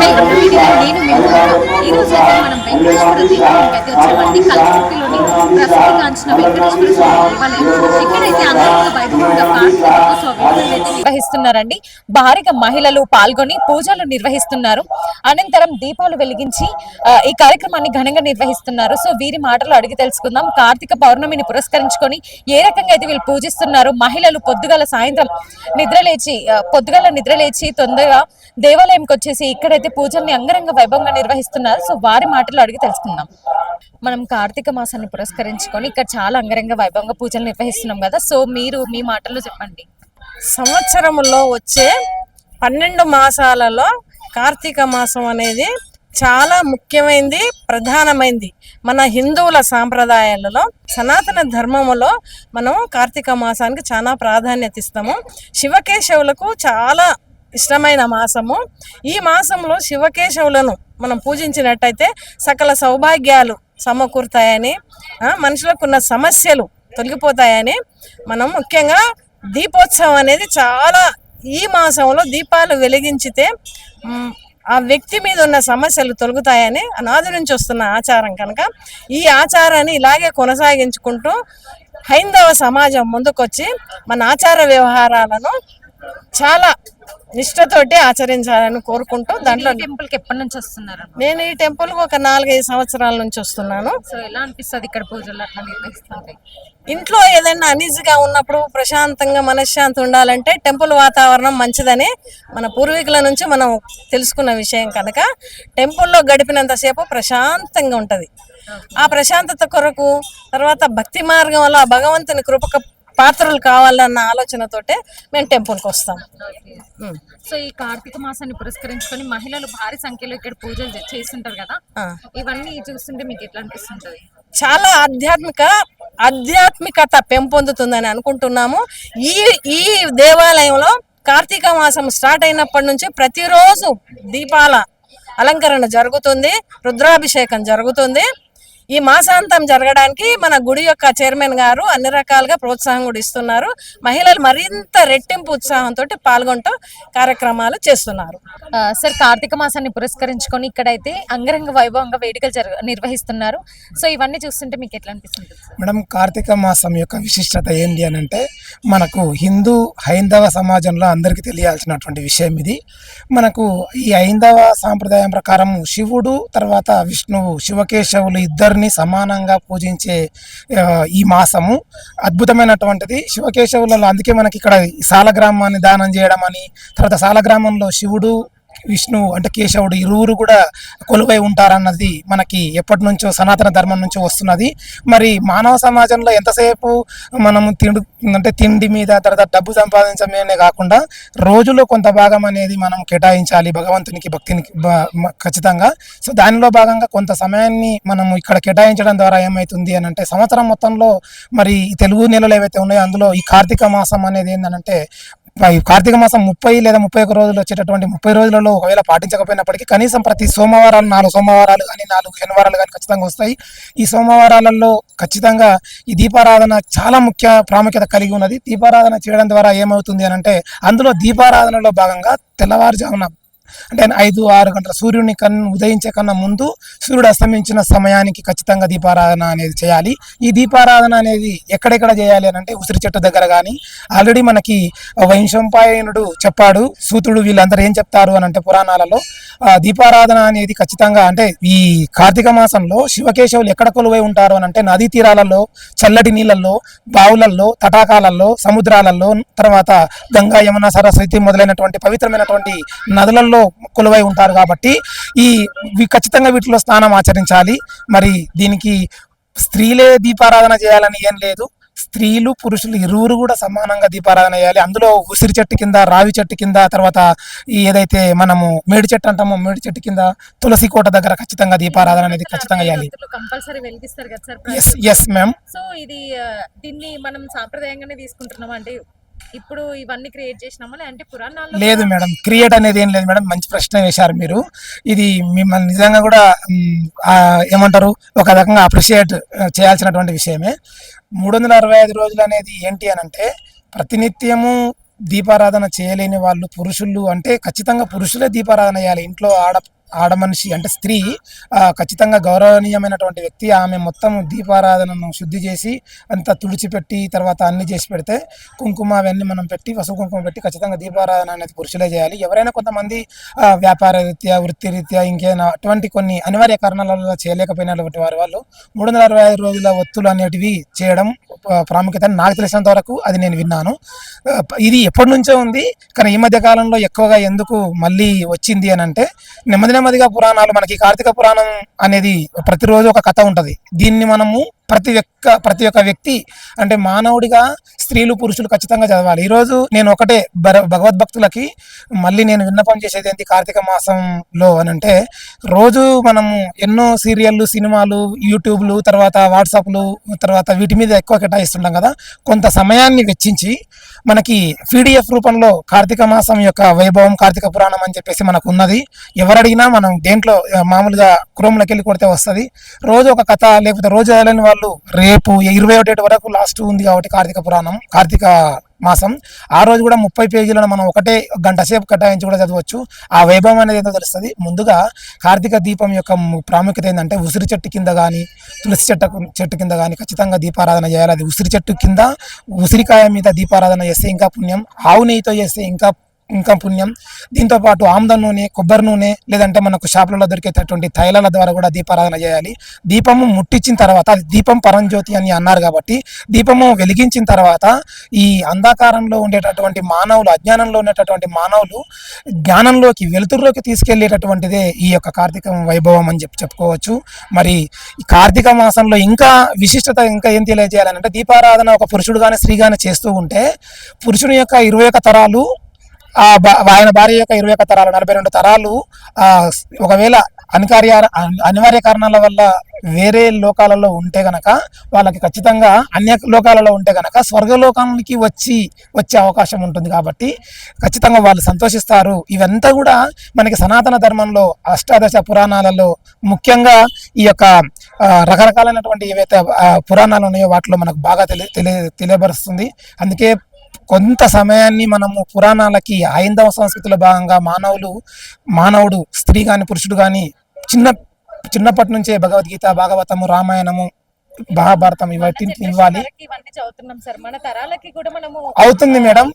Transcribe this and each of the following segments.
Hi video నేను మీ ఈ రోజు అయితే మనం వెంకటేశ్వర దేవాలయానికి అయితే వచ్చామండి. కల్పకుర్తిలోని ప్రసిద్ధిగాంచిన వెంకటేశ్వర స్వామి దేవాలయం. ఇక్కడైతే అంగరంగ వైభవంగా కార్తీక దీపోత్సవం నిర్వహిస్తున్నారండి. భారీగా మహిళలు పాల్గొని పూజలు నిర్వహిస్తున్నారు. అనంతరం దీపాలు వెలిగించి ఈ కార్యక్రమాన్ని ఘనంగా నిర్వహిస్తున్నారు. సో వీరి మాటలు అడిగి తెలుసుకుందాం. కార్తీక పౌర్ణమిని పురస్కరించుకొని ఏ రకంగా అయితే వీళ్ళు పూజిస్తున్నారు. మహిళలు పొద్దుగల నిద్రలేచి తొందరగా దేవాలయంకి వచ్చేసి ఇక్కడైతే పూజల్ని అంగరంగ వైభవంగా నిర్వహిస్తున్నారు. సో వారి మాటలు అడిగి తెలుసుకుందాం. మనం కార్తీక మాసాన్ని పురస్కరించుకొని ఇక్కడ చాలా అంగరంగ వైభవంగా పూజలు నిర్వహిస్తున్నాం కదా. సో మీరు మీ మాటల్లో చెప్పండి. సంవత్సరంలో వచ్చే 12 మాసాలలో కార్తీక మాసం అనేది చాలా ముఖ్యమైనది, ప్రధానమైనది. మన హిందువుల సాంప్రదాయాలలో సనాతన ధర్మములో మనం కార్తీక మాసానికి చాలా ప్రాధాన్యత ఇస్తాము. శివకేశవులకు చాలా ఇష్టమైన మాసము. ఈ మాసంలో శివకేశవులను మనం పూజించినట్టయితే సకల సౌభాగ్యాలు సమకూరుతాయని, మనుషులకున్న సమస్యలు తొలగిపోతాయని మనం ముఖ్యంగా దీపోత్సవం అనేది చాలా ఈ మాసంలో దీపాలు వెలిగించితే ఆ వ్యక్తి మీద ఉన్న సమస్యలు తొలగుతాయని అనాది నుంచి వస్తున్న ఆచారం కనుక ఈ ఆచారాన్ని ఇలాగే కొనసాగించుకుంటూ హైందవ సమాజం ముందుకొచ్చి మన ఆచార వ్యవహారాలను చాలా నిష్ఠతోటి ఆచరించాలని కోరుకుంటూ దాంట్లో టెంపుల్ కి ఎప్పటి నుంచి వస్తున్నారు? నేను ఈ టెంపుల్ కు ఒక 4-5 సంవత్సరాల నుంచి వస్తున్నాను. సో ఎలా అనిపిస్తుంది ఇక్కడ పూజలు అట్లా నిర్వహిస్తుంటే? ఇంట్లో ఏదైనా అనీజీగా ఉన్నప్పుడు ప్రశాంతంగా మనశ్శాంతి ఉండాలంటే టెంపుల్ వాతావరణం మంచిదని మన పూర్వీకుల నుంచి మనం తెలుసుకున్న విషయం కనుక టెంపుల్లో గడిపినంతసేపు ప్రశాంతంగా ఉంటుంది. ఆ ప్రశాంతత కొరకు తర్వాత భక్తి మార్గంలో ఆ భగవంతుని కృపక పాత్రలు కావాలన్న ఆలోచనతోటే మేము టెంపుల్కి వస్తాం. సో ఈ కార్తీక మాసాన్ని పురస్కరించుకొని మహిళలు భారీ సంఖ్యలో ఇక్కడ పూజలు చేస్తుంటారు కదా, ఇవన్నీ చూస్తుంటే మీకు ఎట్లా అనిపిస్తుంటది? చాలా ఆధ్యాత్మికత పెంపొందుతుందని అనుకుంటున్నాము. ఈ దేవాలయంలో కార్తీక మాసం స్టార్ట్ అయినప్పటి నుంచి ప్రతిరోజు దీపాల అలంకరణ జరుగుతుంది, రుద్రాభిషేకం జరుగుతుంది. ఈ మాసాంతం జరగడానికి మన గుడి యొక్క చైర్మన్ గారు అన్ని రకాలుగా ప్రోత్సాహం కూడా ఇస్తున్నారు. మహిళలు మరింత రెట్టింపు ఉత్సాహంతో పాల్గొంటూ కార్యక్రమాలు చేస్తున్నారు. సార్, కార్తీక మాసాన్ని పురస్కరించుకొని ఇక్కడైతే అంగరంగ వైభవంగా వేడుకలు నిర్వహిస్తున్నారు. సో ఇవన్నీ చూస్తుంటే మీకు ఎట్లా అనిపిస్తుంది? మేడం, కార్తీక మాసం యొక్క విశిష్టత ఏంటి అని అంటే మనకు హిందూ హైందవ సమాజంలో అందరికీ తెలియాల్సినటువంటి విషయం ఇది. మనకు ఈ హైందవ సాంప్రదాయం ప్రకారం శివుడు తర్వాత విష్ణువు, శివకేశవులు ఇద్దరిని సమానంగా పూజించే ఈ మాసము అద్భుతమైనటువంటిది. శివకేశవులలో అందుకే మనకి ఇక్కడ సాలగ్రామాన్ని దానం చేయడం అని, తర్వాత సాలగ్రామంలో శివుడు విష్ణు అంటే కేశవుడు ఇరువురు కూడా కొలువై ఉంటారన్నది మనకి ఎప్పటి నుంచో సనాతన ధర్మం నుంచి వస్తున్నది. మరి మానవ సమాజంలో ఎంతసేపు మనము తిండి మీద తర్వాత డబ్బు సంపాదించడమే కాకుండా రోజులో కొంత భాగం అనేది మనం కేటాయించాలి భగవంతునికి, భక్తిని ఖచ్చితంగా. సో దానిలో భాగంగా కొంత సమయాన్ని మనము ఇక్కడ కేటాయించడం ద్వారా ఏమవుతుంది అని అంటే సంవత్సరం మొత్తంలో మరి తెలుగు నెలలు ఏవైతే ఉన్నాయో అందులో ఈ కార్తీక మాసం అనేది ఏంటంటే కార్తీక మాసం 30 లేదా 31 రోజులు వచ్చేటటువంటి 30 రోజులలో ఒకవేళ పాటించకపోయినప్పటికీ కనీసం ప్రతి సోమవారాలు 4 సోమవారాలు కానీ 4 శనివారాలు కానీ ఖచ్చితంగా వస్తాయి. ఈ సోమవారాలలో ఖచ్చితంగా ఈ దీపారాధన చాలా ముఖ్య ప్రాముఖ్యత కలిగి ఉన్నది. దీపారాధన చేయడం ద్వారా ఏమవుతుంది అని అంటే అందులో దీపారాధనలో భాగంగా తెల్లవారుజామున అంటే 5-6 గంటల సూర్యుని ఉదయించే కన్నా ముందు సూర్యుడు అస్తమించిన సమయానికి ఖచ్చితంగా దీపారాధన అనేది చేయాలి. ఈ దీపారాధన అనేది ఎక్కడెక్కడ చేయాలి అని అంటే ఉసిరి చెట్టు దగ్గర కానీ ఆల్రెడీ మనకి వైశంపాయనుడు చెప్పాడు, సూతుడు, వీళ్ళందరూ ఏం చెప్తారు అని అంటే పురాణాలలో దీపారాధన అనేది ఖచ్చితంగా అంటే ఈ కార్తీక మాసంలో శివకేశవులు ఎక్కడ కొలువై ఉంటారు అని అంటే నదీ తీరాలలో, చల్లటి నీళ్ళల్లో, బావులల్లో, తటాకాలలో, సముద్రాలలో, తర్వాత గంగా, యమున, సరస్వతి మొదలైనటువంటి పవిత్రమైనటువంటి నదులలో కొలువై ఉంటారు. కాబట్టి ఖచ్చితంగా వీటిలో స్నానం ఆచరించాలి. మరి దీనికి స్త్రీలే దీపారాధన చేయాలని ఏం లేదు, స్త్రీలు పురుషులు ఇరువురు కూడా సమానంగా దీపారాధన చేయాలి. అందులో ఉసిరి చెట్టు కింద, రావి చెట్టు కింద, తర్వాత ఏదైతే మనము మేడి చెట్టు అంటామో మేడి చెట్టు కింద, తులసి కోట దగ్గర ఖచ్చితంగా దీపారాధన అనేది ఖచ్చితంగా చేయాలి. కంపల్సరీ వెలిగిస్తారు కదా సార్? Yes ma'am. సో దీన్ని మనం సాంప్రదాయంగానే తీసుకుంటున్నాం అంటే ఇప్పుడు ఇవన్నీ క్రియేట్ చేసినామా లేదంటే పురాణాల్లో? లేదు మేడం, క్రియేట్ అనేది ఏం లేదు మేడం. మంచి ప్రశ్న వేశారు మీరు. ఇది మిమ్మల్ని నిజంగా కూడా ఏమంటారు ఒక రకంగా అప్రిషియేట్ చేయాల్సినటువంటి విషయమే. 365 రోజులు అనేది ఏంటి అని అంటే ప్రతినిత్యము దీపారాధన చేయలేని వాళ్ళు పురుషులు అంటే ఖచ్చితంగా పురుషులే దీపారాధన చేయాలి. ఇంట్లో ఆడమనిషి అంటే స్త్రీ ఖచ్చితంగా గౌరవనీయమైనటువంటి వ్యక్తి. ఆమె మొత్తం దీపారాధనను శుద్ధి చేసి అంతా తుడిచిపెట్టి తర్వాత అన్ని చేసి పెడితే కుంకుమ అవన్నీ మనం పెట్టి పసుపు కుంకుమ పెట్టి ఖచ్చితంగా దీపారాధన అనేది పురుషులే చేయాలి. ఎవరైనా కొంతమంది వ్యాపార రీత్యా వృత్తి రీత్యా ఇంకేనా అటువంటి కొన్ని అనివార్య కారణాల వల్ల చేయలేకపోయినటువంటి వాళ్ళు 365 రోజుల ఒత్తులు అనేటివి చేయడం ప్రాముఖ్యత నాకు తెలిసినంత వరకు అది నేను విన్నాను. ఇది ఎప్పటి నుంచో ఉంది, కానీ ఈ మధ్య కాలంలో ఎక్కువగా ఎందుకు మళ్ళీ వచ్చింది అని అంటే నెమ్మదిగా పురాణాలు మనకి కార్తీక పురాణం అనేది ప్రతిరోజు ఒక కథ ఉంటుంది. దీన్ని మనము ప్రతి ఒక్క వ్యక్తి అంటే మానవుడిగా స్త్రీలు పురుషులు ఖచ్చితంగా చదవాలి. ఈరోజు నేను ఒకటే భగవద్భక్తులకి మళ్ళీ నేను విన్నపం చేసేది ఏంటి కార్తీక మాసంలో అని అంటే, రోజు మనము ఎన్నో సీరియళ్ళు సినిమాలు యూట్యూబ్లు తర్వాత వాట్సాప్లు తర్వాత వీటి మీద ఎక్కువ కేటాయిస్తుంటాం కదా. కొంత సమయాన్ని వెచ్చించి మనకి పీడిఎఫ్ రూపంలో కార్తీక మాసం యొక్క వైభవం కార్తీక పురాణం అని చెప్పేసి మనకు ఉన్నది. ఎవరడిగినా మనం దేంట్లో మామూలుగా క్రోమ్లోకి వెళ్ళి కొడితే వస్తుంది. రోజు ఒక కథ లేకపోతే రోజు చదవలేని వాళ్ళు రేపు 21 వరకు లాస్ట్ ఉంది కాబట్టి కార్తీక పురాణం కార్తీక మాసం ఆ రోజు కూడా 30 పేజీలను మనం ఒకటే గంట సేపు కేటాయించి కూడా చదవచ్చు. ఆ వైభవం అనేది ఏంటో తెలుస్తుంది. ముందుగా కార్తీక దీపం యొక్క ప్రాముఖ్యత ఏంటంటే ఉసిరి చెట్టు కింద కానీ తులసి చెట్టు కింద కానీ ఖచ్చితంగా దీపారాధన చేయాలి. అది ఉసిరి చెట్టు కింద ఉసిరికాయ మీద దీపారాధన చేస్తే ఇంకా పుణ్యం, ఆవు నెయ్యితో చేస్తే ఇంకా పుణ్యం. దీంతో పాటు ఆముదం నూనె, కొబ్బరి నూనె లేదంటే మనకు షాపులలో దొరికేటటువంటి తైలాల ద్వారా కూడా దీపారాధన చేయాలి. దీపము ముట్టించిన తర్వాత అది దీపం పరంజ్యోతి అని అన్నారు కాబట్టి దీపము వెలిగించిన తర్వాత ఈ అంధకారంలో ఉండేటటువంటి మానవులు అజ్ఞానంలో ఉండేటటువంటి మానవులు జ్ఞానంలోకి వెలుతురులోకి తీసుకెళ్లేటటువంటిదే ఈ యొక్క కార్తీక వైభవం అని చెప్పుకోవచ్చు. మరి ఈ కార్తీక మాసంలో ఇంకా విశిష్టత ఇంకా ఏం తెలియజేయాలంటే దీపారాధన ఒక పురుషుడు కానీ స్త్రీ కానీ చేస్తూ ఉంటే పురుషుని యొక్క 21 తరాలు ఆయన భార్య యొక్క 21 తరాలు 42 తరాలు ఒకవేళ అనివార్య కారణాల వల్ల వేరే లోకాలలో ఉంటే గనక వాళ్ళకి ఖచ్చితంగా అన్య లోకాలలో ఉంటే గనక స్వర్గలోకానికి వచ్చే అవకాశం ఉంటుంది. కాబట్టి ఖచ్చితంగా వాళ్ళు సంతోషిస్తారు. ఇవంతా కూడా మనకి సనాతన ధర్మంలో అష్టాదశ పురాణాలలో ముఖ్యంగా ఈ యొక్క రకరకాలైనటువంటి ఏవైతే పురాణాలు ఉన్నాయో వాటిలో మనకు బాగా తెలియబరుస్తుంది. అందుకే కొంత సమయాన్ని మనము పురాణాలకి హైందవ సంస్కృతిలో భాగంగా మానవుడు స్త్రీ కానీ పురుషుడు కానీ చిన్నప్పటి నుంచే భగవద్గీత భాగవతము రామాయణము మహాభారతం ఇవన్నీ ఇవ్వాలి. అవుతుంది మేడం,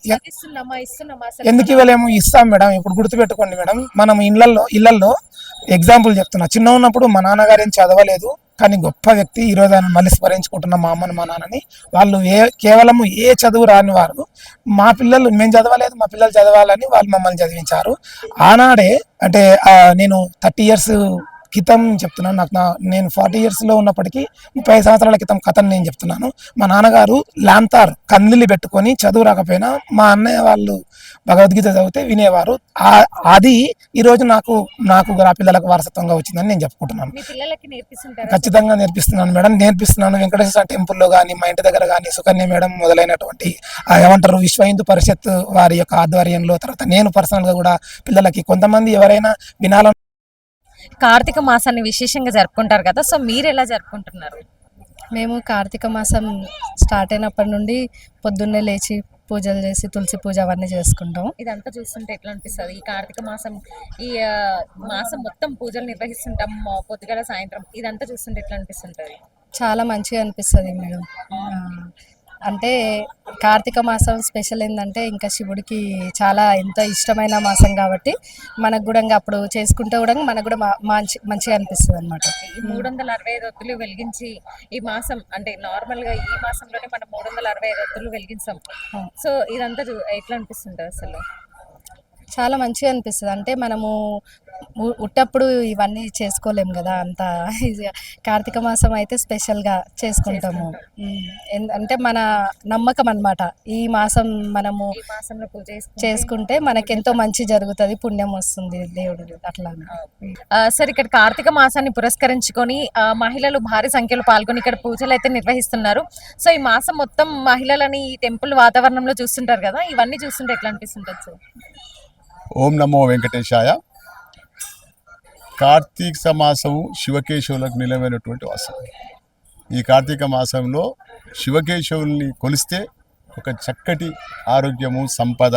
ఎందుకు ఇవ్వలేము, ఇస్తాం మేడం. ఇప్పుడు గుర్తుపెట్టుకోండి మేడం, మనం ఇళ్లలో ఎగ్జాంపుల్ చెప్తున్నా. చిన్న ఉన్నప్పుడు మా నాన్నగారు ఏం చదవలేదు, కానీ గొప్ప వ్యక్తి. ఈరోజు ఆయన మళ్ళీ స్మరించుకుంటున్నాం మా అమ్మని మా నాన్నని. వాళ్ళు కేవలం ఏ చదువు రాని వారు. మేము చదవలేదు, మా పిల్లలు చదవాలని వాళ్ళు మమ్మల్ని చదివించారు. ఆనాడే అంటే నేను 30 years క్రితం చెప్తున్నాను. నేను 40 years ఉన్నప్పటికీ 30 సంవత్సరాల క్రితం కథను నేను చెప్తున్నాను. మా నాన్నగారు ల్యాంతార్ కందిలి పెట్టుకొని చదువు రాకపోయినా మా అన్నయ్య వాళ్ళు భగవద్గీత చదివితే వినేవారు. అది ఈరోజు నాకు నా పిల్లలకు వారసత్వంగా వచ్చిందని నేను చెప్పుకుంటున్నాను. ఖచ్చితంగా నేర్పిస్తున్నాను మేడం, నేర్పిస్తున్నాను. వెంకటేశ్వర టెంపుల్లో కానీ మా ఇంటి దగ్గర కానీ సుకన్య మేడం మొదలైనటువంటి ఏమంటారు విశ్వ హిందూ పరిషత్ వారి యొక్క ఆధ్వర్యంలో తర్వాత నేను పర్సనల్గా కూడా పిల్లలకి కొంతమంది ఎవరైనా వినాలని కార్తీక మాసాన్ని విశేషంగా జరుపుకుంటారు కదా, సో మీరు ఎలా జరుపుకుంటున్నారు? మేము కార్తీక మాసం స్టార్ట్ అయినప్పటి నుండి పొద్దున్నే లేచి పూజలు చేసి తులసి పూజ అవన్నీ చేసుకుంటాం. ఇదంతా చూస్తుంటే ఎట్లా అనిపిస్తుంది? ఈ కార్తీక మాసం మాసం మొత్తం పూజలు నిర్వహిస్తుంటాం పొద్దుగల సాయంత్రం. ఇదంతా చూస్తుంటే ఎట్లా అనిపిస్తుంటది? చాలా మంచిగా అనిపిస్తుంది మేడం. అంటే కార్తీక మాసం స్పెషల్ ఏంటంటే ఇంకా శివుడికి చాలా ఎంతో ఇష్టమైన మాసం కాబట్టి మనకు కూడా అప్పుడు చేసుకుంటే కూడా మనకు కూడా మంచిగా అనిపిస్తుంది అనమాట. 365 ఒత్తులు వెలిగించి ఈ మాసం అంటే నార్మల్గా ఈ మాసంలోనే మనం 365 ఒత్తులు వెలిగించాం. సో ఇదంతా ఎట్లా అనిపిస్తుంది అసలు? చాలా మంచిగా అనిపిస్తుంది. అంటే మనము ఉట్టప్పుడు ఇవన్నీ చేసుకోలేము కదా అంత ఈజీగా. కార్తీక మాసం అయితే స్పెషల్గా చేసుకుంటాము. అంటే మన నమ్మకం అన్నమాట. ఈ మాసం మనము చేసుకుంటే మనకెంతో మంచి జరుగుతుంది, పుణ్యం వస్తుంది దేవుడు అట్లా. సరే, ఇక్కడ కార్తీక మాసాన్ని పురస్కరించుకొని మహిళలు భారీ సంఖ్యలో పాల్గొని ఇక్కడ పూజలు అయితే నిర్వహిస్తున్నారు. సో ఈ మాసం మొత్తం మహిళలని ఈ టెంపుల్ వాతావరణంలో చూస్తుంటారు కదా, ఇవన్నీ చూస్తుంటే ఎట్లా అనిపిస్తుంటుంది సార్? ఓం నమో వెంకటేశాయ. కార్తీక మాసము శివకేశవులకు నిలవైనటువంటి మాసం. ఈ కార్తీక మాసంలో శివకేశవుల్ని కొలిస్తే ఒక చక్కటి ఆరోగ్యము, సంపద,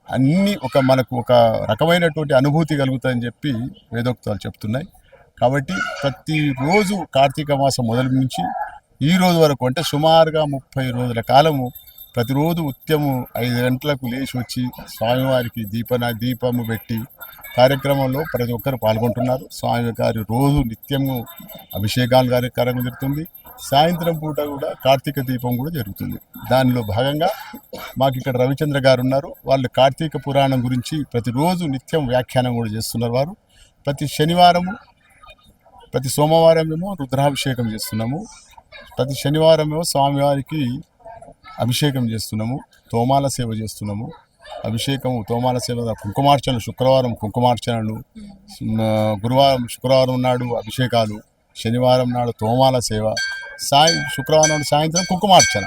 అన్నీ మనకు ఒక రకమైనటువంటి అనుభూతి కలుగుతాయని చెప్పి వేదోక్తాలు చెప్తున్నాయి. కాబట్టి ప్రతిరోజు కార్తీక మాసం మొదలు నుంచి ఈ రోజు వరకు అంటే సుమారుగా 30 రోజుల కాలము ప్రతిరోజు ఉత్యము 5 గంటలకు లేచి వచ్చి స్వామివారికి దీపము పెట్టి కార్యక్రమంలో ప్రతి ఒక్కరు పాల్గొంటున్నారు. స్వామివారి రోజు నిత్యము అభిషేకాలు కార్యక్రమం జరుగుతుంది. సాయంత్రం పూట కూడా కార్తీక దీపం కూడా జరుగుతుంది. దానిలో భాగంగా మాకు ఇక్కడ రవిచంద్ర గారు ఉన్నారు. వాళ్ళు కార్తీక పురాణం గురించి ప్రతిరోజు నిత్యం వ్యాఖ్యానం కూడా చేస్తున్నారు. వారు ప్రతి శనివారము ప్రతి సోమవారం ఏమో రుద్రాభిషేకం చేస్తున్నాము, ప్రతి శనివారం ఏమో స్వామివారికి అభిషేకం చేస్తున్నాము, తోమాల సేవ చేస్తున్నాము. అభిషేకము తోమాల సేవ కుంకుమార్చనలు, శుక్రవారం కుంకుమార్చనలు, శుక్రవారం నాడు అభిషేకాలు, శనివారం నాడు తోమాల సేవ, శుక్రవారం నాడు సాయంత్రం కుంకుమార్చన.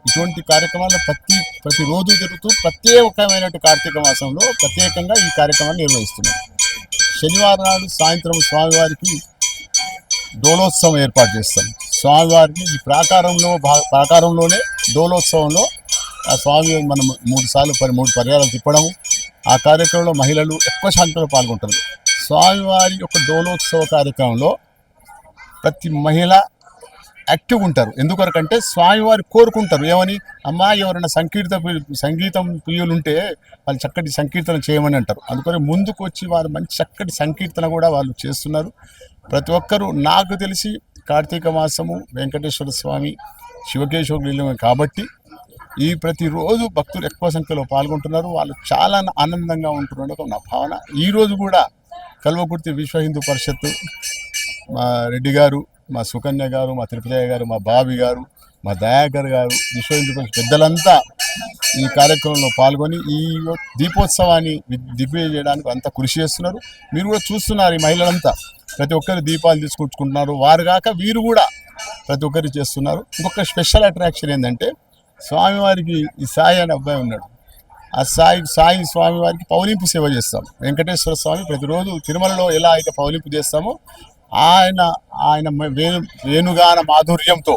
ఇటువంటి కార్యక్రమాలు ప్రతిరోజు జరుగుతూ ప్రత్యేకమైన కార్తీక మాసంలో ప్రత్యేకంగా ఈ కార్యక్రమాన్ని నిర్వహిస్తున్నాం. శనివారం నాడు సాయంత్రం స్వామివారికి డోలోత్సవం ఏర్పాటు చేస్తాం. స్వామివారిని ఈ ప్రాకారంలోనే డోలోత్సవంలో ఆ స్వామి మనం 3 పర్యాలు తిప్పడము. ఆ కార్యక్రమంలో మహిళలు ఎక్కువ సంఖ్యలో పాల్గొంటారు. స్వామివారి యొక్క డోలోత్సవ కార్యక్రమంలో ప్రతి మహిళ యాక్టివ్ ఉంటారు. ఎందుకొరకంటే స్వామివారి కోరుకుంటారు ఏమని, అమ్మా ఎవరైనా సంగీతం ప్రియులు ఉంటే వాళ్ళు చక్కటి సంకీర్తన చేయమని అంటారు. అందుకని ముందుకు వచ్చి వారు మంచి చక్కటి సంకీర్తన కూడా వాళ్ళు చేస్తున్నారు. ప్రతి ఒక్కరూ నాకు తెలిసి కార్తీక మాసము వెంకటేశ్వర స్వామి శివకేశవులు నిలయం కాబట్టి ఈ ప్రతిరోజు భక్తులు ఎక్కువ సంఖ్యలో పాల్గొంటున్నారు. వాళ్ళు చాలా ఆనందంగా ఉంటున్నారు ఒక నా భావన. ఈరోజు కూడా కల్వకుర్తి విశ్వ హిందూ పరిషత్తు మా రెడ్డి గారు, మా సుకన్య గారు, మా తిరుపతయ్య గారు, మా బాబి గారు, మా దయాకర్ గారు, విశ్వ హిందూ పరిషత్ పెద్దలంతా ఈ కార్యక్రమంలో పాల్గొని ఈ దీపోత్సవాన్ని దిగ్విజయం చేయడానికి అంతా కృషి చేస్తున్నారు. మీరు కూడా చూస్తున్నారు, ఈ మహిళలంతా ప్రతి ఒక్కరు దీపాలు తీసుకుంటున్నారు. వారు కాక వీరు కూడా ప్రతి ఒక్కరు చేస్తున్నారు. ఇంకొక స్పెషల్ అట్రాక్షన్ ఏంటంటే స్వామివారికి ఈ సాయి అనే అబ్బాయి ఉన్నాడు. ఆ సాయి స్వామివారికి పౌలింపు సేవ చేస్తాం. వెంకటేశ్వర స్వామి ప్రతిరోజు తిరుమలలో ఎలా అయితే పౌలింపు చేస్తామో ఆయన వేణుగాన మాధుర్యంతో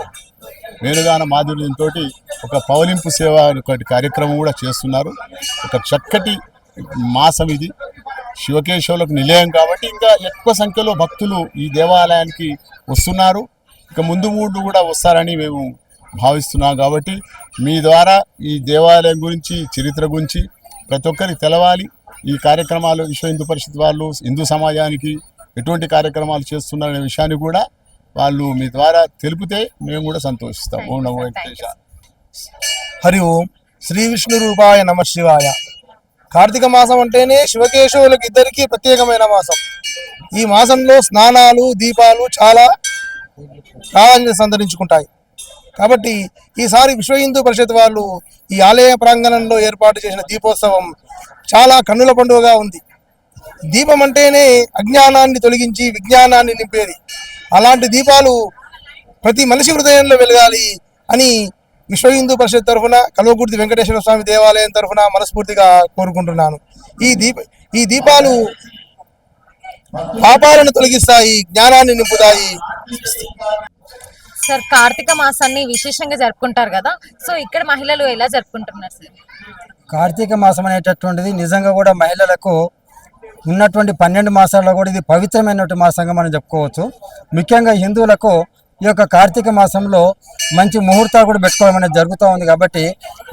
ఒక పౌలింపు సేవ ఒకటి కార్యక్రమం కూడా చేస్తున్నారు. ఒక చక్కటి మాసం ఇది. శివకేశవులకు నిలయం కాబట్టి ఇంకా ఎక్కువ సంఖ్యలో భక్తులు ఈ దేవాలయానికి వస్తున్నారు. ఇక ముందు కూడా వస్తారని మేము భావిస్తున్నాం. కాబట్టి మీ ద్వారా ఈ దేవాలయం గురించి, చరిత్ర గురించి ప్రతి ఒక్కరికి తెలవాలి. ఈ కార్యక్రమాలు విశ్వ హిందూ పరిషత్ వాళ్ళు హిందూ సమాజానికి ఎటువంటి కార్యక్రమాలు చేస్తున్నారనే విషయాన్ని కూడా వాళ్ళు మీ ద్వారా తెలిపితే మేము కూడా సంతోషిస్తాం. ఓం నమో వెంకటేశ. హరి ఓం. శ్రీ విష్ణు రూపాయ నమ శివాయ. కార్తీక మాసం అంటేనే శివకేశవులకు ఇద్దరికి ప్రత్యేకమైన మాసం. ఈ మాసంలో స్నానాలు, దీపాలు చాలా ప్రాధాన్యత సంతరించుకుంటాయి. కాబట్టి ఈసారి విశ్వ హిందూ పరిషత్ వాళ్ళు ఈ ఆలయ ప్రాంగణంలో ఏర్పాటు చేసిన దీపోత్సవం చాలా కన్నుల పండుగగా ఉంది. దీపం అంటేనే అజ్ఞానాన్ని తొలగించి విజ్ఞానాన్ని నింపేది. అలాంటి దీపాలు ప్రతి మనిషి హృదయంలో వెలగాలి అని విశ్వ హిందూ పరిషత్ తరఫున, కల్వకుర్తి వెంకటేశ్వర స్వామి దేవాలయం తరఫున మనస్ఫూర్తిగా కోరుకుంటున్నాను. ఈ దీపాలు పాపాలను తొలగిస్తాయి, జ్ఞానాన్ని నింపుతాయి. సార్, కార్తీక మాసాన్ని విశేషంగా జరుపుకుంటారు కదా, సో ఇక్కడ మహిళలు ఎలా జరుపుకుంటున్నారు సార్? కార్తీక మాసం అనేటటువంటిది నిజంగా కూడా మహిళలకు ఉన్నటువంటి 12 మాసాల్లో కూడా ఇది పవిత్రమైనటువంటి మాసంగా మనం చెప్పుకోవచ్చు. ముఖ్యంగా హిందువులకు ఈ యొక్క కార్తీక మాసంలో మంచి ముహూర్తాలు కూడా పెట్టుకోవడం అనేది జరుగుతూ ఉంది. కాబట్టి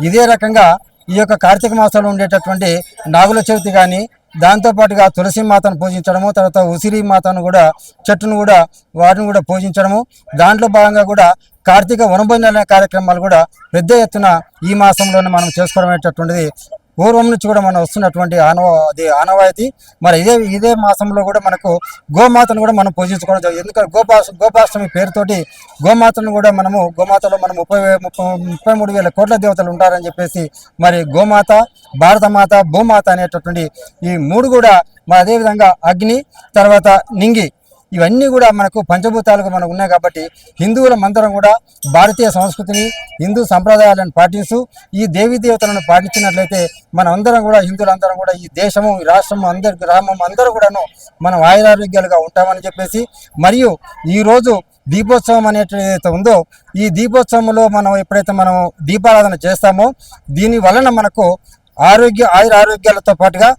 ఇదే రకంగా ఈ యొక్క కార్తీక మాసంలో ఉండేటటువంటి నాగుల చవితి కానీ, దాంతోపాటుగా తులసి మాతను పూజించడము, తర్వాత ఉసిరి మాతను కూడా చెట్టును కూడా వాటిని కూడా పూజించడము, దాంట్లో భాగంగా కూడా కార్తీక వనభోజనాల కార్యక్రమాలు కూడా పెద్ద ఎత్తున ఈ మాసంలోనే మనం చేసుకోవడం అనేటటువంటిది పూర్వం నుంచి కూడా మనం వస్తున్నటువంటి ఆనవాయితీ. మరి ఇదే మాసంలో కూడా మనకు గోమాతను కూడా మనం పూజించుకోవడం జరుగుతుంది. ఎందుకంటే గోపాష్టమి పేరుతోటి గోమాతను కూడా గోమాతలో మనం 33,000 కోట్ల దేవతలు ఉంటారని చెప్పేసి మరి గోమాత, భారతమాత, భూమాత అనేటటువంటి ఈ 3 కూడా మరి అదేవిధంగా అగ్ని, తర్వాత నింగి, ఇవన్నీ కూడా మనకు పంచభూతాలుగా మనకు ఉన్నాయి. కాబట్టి హిందువులమందరం కూడా భారతీయ సంస్కృతిని, హిందూ సంప్రదాయాలను పాటిస్తూ ఈ దేవీ దేవతలను పాటించినట్లయితే మనం అందరం కూడా, హిందువులందరం కూడా ఈ దేశము, ఈ రాష్ట్రము, గ్రామం అందరూ కూడాను మనం ఆయురారోగ్యాలుగా ఉంటామని చెప్పేసి, మరియు ఈరోజు దీపోత్సవం అనేటైతే ఉందో ఈ దీపోత్సవంలో మనం ఎప్పుడైతే మనం దీపారాధన చేస్తామో దీని వలన మనకు ఆరోగ్యాలతో పాటుగా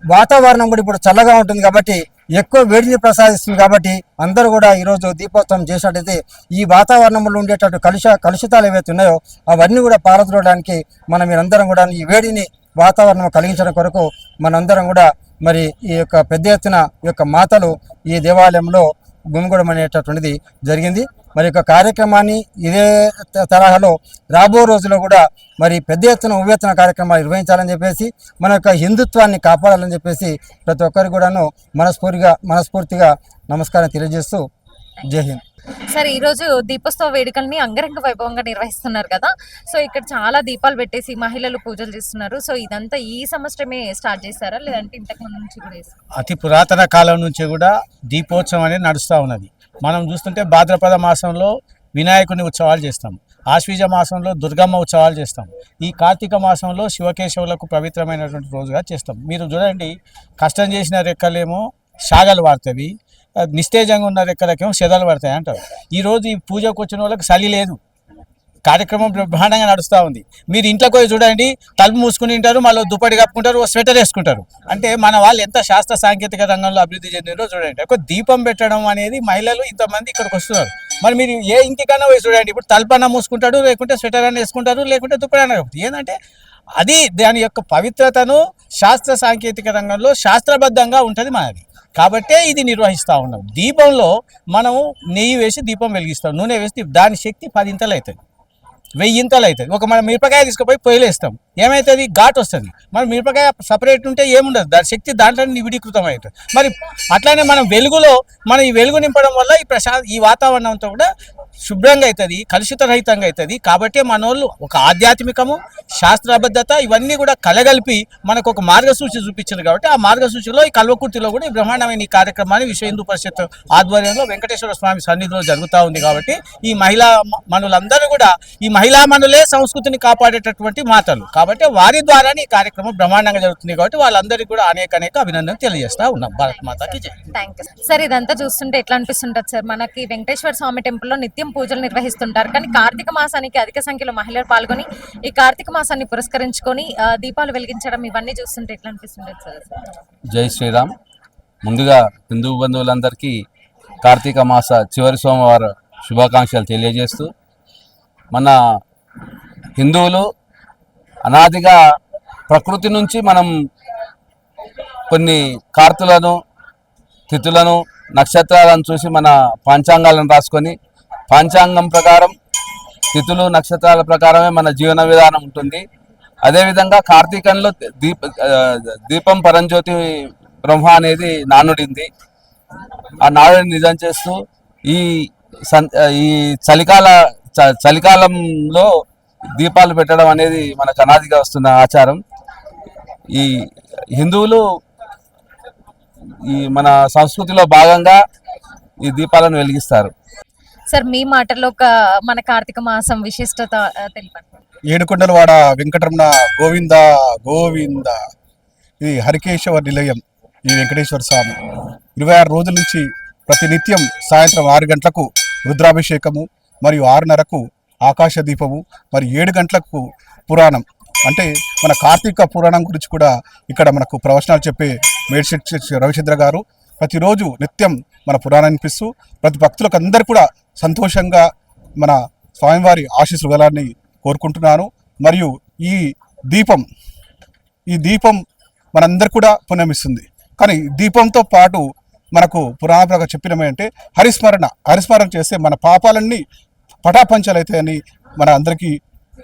వాతావరణం కూడా ఇప్పుడు చల్లగా ఉంటుంది కాబట్టి ఎక్కువ వేడిని ప్రసాదిస్తుంది కాబట్టి అందరూ కూడా ఈరోజు దీపోత్సవం చేసినట్టయితే ఈ వాతావరణంలో ఉండేటట్టు కలుషితాలు ఏవైతే ఉన్నాయో అవన్నీ కూడా పారద్రోడానికి మీరందరం కూడా ఈ వేడిని వాతావరణం కలిగించడం కొరకు మనందరం కూడా మరి ఈ యొక్క పెద్ద ఎత్తున ఈ యొక్క మాతలు ఈ దేవాలయంలో గుమిగూడడం అనేటటువంటిది జరిగింది. మరి యొక్క కార్యక్రమాన్ని ఇదే తరహాలో రాబో రోజుల్లో కూడా మరి పెద్ద ఎత్తున ఉవ్వెత్తున కార్యక్రమాలు నిర్వహించాలని చెప్పేసి మన యొక్క హిందుత్వాన్ని కాపాడాలని చెప్పేసి ప్రతి ఒక్కరికి కూడాను మనస్ఫూర్తిగా నమస్కారం తెలియజేస్తూ జై హింద్. సార్, ఈరోజు దీపోత్సవ వేడుకల్ని అంగరంగ వైభవంగా నిర్వహిస్తున్నారు కదా. సో ఇక్కడ చాలా దీపాలు పెట్టేసి మహిళలు పూజలు చేస్తున్నారు. సో ఇదంతా ఈ సంవత్సరమే స్టార్ట్ చేశారా, లేదంటే ఇంతకు ముందు నుంచి కూడా చేస్తారా? అతి పురాతన కాలం నుంచి కూడా దీపోత్సవం అనేది నడుస్తూ ఉన్నది. మనం చూస్తుంటే భాద్రపద మాసంలో వినాయకుని ఉత్సవాలు చేస్తాం, ఆశ్వీజ మాసంలో దుర్గమ్మ ఉత్సవాలు చేస్తాం, ఈ కార్తీక మాసంలో శివకేశవులకు పవిత్రమైనటువంటి రోజుగా చేస్తాం. మీరు చూడండి, కష్టం చేసిన రెక్కలేమో శాగలు వాడుతుంది, నిస్తేజంగా ఉన్న రెక్కలకేమో సెదలు పడతాయి అంటారు. ఈరోజు ఈ పూజకు వచ్చిన వాళ్ళకి చలి లేదు, కార్యక్రమం బ్రహ్మాండంగా నడుస్తూ ఉంది. మీరు ఇంట్లోకి పోయి చూడండి, తలుపు మూసుకుని ఉంటారు, మళ్ళీ దుప్పటి కప్పుకుంటారు, స్వెటర్ వేసుకుంటారు. అంటే మన వాళ్ళు ఎంత శాస్త్ర సాంకేతిక రంగంలో అభివృద్ధి చెందినో చూడండి. ఒక దీపం పెట్టడం అనేది మహిళలు ఇంతమంది ఇక్కడికి వస్తున్నారు. మరి మీరు ఏ ఇంటికన్నా పోయి చూడండి, ఇప్పుడు తలుపు అన్న మూసుకుంటాడు, లేకుంటే స్వెటర్ అన్న వేసుకుంటారు, లేకుంటే దుప్పటి అన్న. ఏంటంటే అది దాని యొక్క పవిత్రతను శాస్త్ర సాంకేతిక రంగంలో శాస్త్రబద్ధంగా ఉంటుంది మనది. కాబట్టే ఇది నిర్వహిస్తూ ఉన్నాం. దీపంలో మనము నెయ్యి వేసి దీపం వెలిగిస్తాం, నూనె వేసి దాని శక్తి 10 ఇంతలు అవుతుంది, 1000 ఇంతలు అవుతుంది. ఒక మన మిరపకాయ తీసుకుపోయి పొయ్యిలో వేస్తాం, ఏమవుతుంది? ఘాట్ వస్తుంది. మన మిరపకాయ సపరేట్ ఉంటే ఏముండదు, దాని శక్తి దాంట్లో నివిడీకృతం అవుతుంది. మరి అట్లానే మనం ఈ వెలుగు నింపడం వల్ల ఈ వాతావరణం అంతా కూడా శుభ్రంగా అవుతుంది, కలుషిత రహితంగా అవుతుంది. కాబట్టి మన వాళ్ళు ఒక ఆధ్యాత్మికము, శాస్త్రబద్ధత ఇవన్నీ కూడా కలగలిపి మనకు ఒక మార్గసూచి చూపించారు. కాబట్టి ఆ మార్గసూచిలో ఈ కల్వకుర్తిలో కూడా ఈ బ్రహ్మాండమైన ఈ కార్యక్రమాన్ని విశ్వ హిందూ పరిషత్ ఆధ్వర్యంలో వెంకటేశ్వర స్వామి సన్నిధిలో జరుగుతూ ఉంది. కాబట్టి ఈ మహిళా మనులందరూ కూడా ఈ మహిళా మనులే సంస్కృతిని కాపాడేటటువంటి మాటలు. కాబట్టి వారి ద్వారానే ఈ కార్యక్రమం బ్రహ్మాండంగా జరుగుతుంది. కాబట్టి వాళ్ళందరికీ కూడా అనేక అభినందనలు తెలియజేస్తా ఉన్నాం. భారత్ మాతాకి జై. Thank you sir. ఇదంతా చూస్తుంటే ఎట్లా అనిపిస్తుంటుంది సార్? మనకి వెంకటేశ్వర స్వామి టెంపుల్లో నిత్యం పూజలు నిర్వహిస్తుంటారు, కానీ కార్తీక మాసానికి అధిక సంఖ్యలో మహిళలు పాల్గొని ఈ కార్తీక మాసాన్ని పురస్కరించుకొని దీపాలు వెలిగించడం ఇవన్నీ చూస్తుంటే ఎట్లా అనిపిస్తుంటుంది సార్? జై శ్రీరామ్. ముందుగా హిందూ బంధువులందరికీ కార్తీక మాస చివరి సోమవారం శుభాకాంక్షలు తెలియజేస్తూ, మన హిందువులు అనాదిగా ప్రకృతి నుంచి మనం కొన్ని కార్తులను, తిథులను, నక్షత్రాలను చూసి మన పంచాంగాలను రాసుకొని పంచాంగం ప్రకారం తిథులు నక్షత్రాల ప్రకారమే మన జీవన విధానం ఉంటుంది. అదేవిధంగా కార్తీకంలో దీపం పరంజ్యోతి బ్రహ్మ అనేది నానుడింది. ఆ నానుడిని నిజం చేస్తూ ఈ చలికాలంలో దీపాలు పెట్టడం అనేది మనకు అనాదిగా వస్తున్న ఆచారం. ఈ హిందువులు మన సంస్కృతిలో భాగంగా ఈ దీపాలను వెలిగిస్తారు. సార్, మీ మాటల్లో మన కార్తీక మాసం విశిష్టత తెలిపండి. ఏడుకొండలవాడ వెంకటరమణ గోవింద గోవింద. ఇది హరికేశవ నిలయం ఈ వెంకటేశ్వర స్వామి. 26 రోజుల నుంచి ప్రతినిత్యం సాయంత్రం 6 గంటలకు రుద్రాభిషేకము, మరియు 6:30కు ఆకాశ దీపము, మరి 7 గంటలకు పురాణం. అంటే మన కార్తీక పురాణం గురించి కూడా ఇక్కడ మనకు ప్రవచనాలు చెప్పే మేడ్శెట్టి రవిచంద్ర గారు ప్రతిరోజు నిత్యం మన పురాణం వినిపిస్తూ ప్రతి భక్తులకు అందరూ కూడా సంతోషంగా మన స్వామివారి ఆశీస్సులు గలాన్ని కోరుకుంటున్నాను. మరియు ఈ దీపం మనందరు కూడా పుణ్యమిస్తుంది. కానీ దీపంతో పాటు మనకు పురాణ ప్రకారం చెప్పినమేంటే హరిస్మరణ చేస్తే మన పాపాలన్నీ పటాపంచలైతాయని మన అందరికీ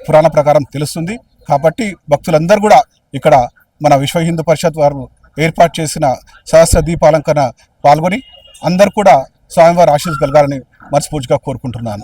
పురాణ ప్రకారం తెలుస్తుంది. కాబట్టి భక్తులందరూ కూడా ఇక్కడ మన విశ్వ హిందూ పరిషత్ వారు ఏర్పాటు చేసిన సహస్ర దీపాలంకరణ పాల్గొని అందరూ కూడా స్వామివారి ఆశీస్సు కలగాలని మనస్ఫూర్తిగా కోరుకుంటున్నాను.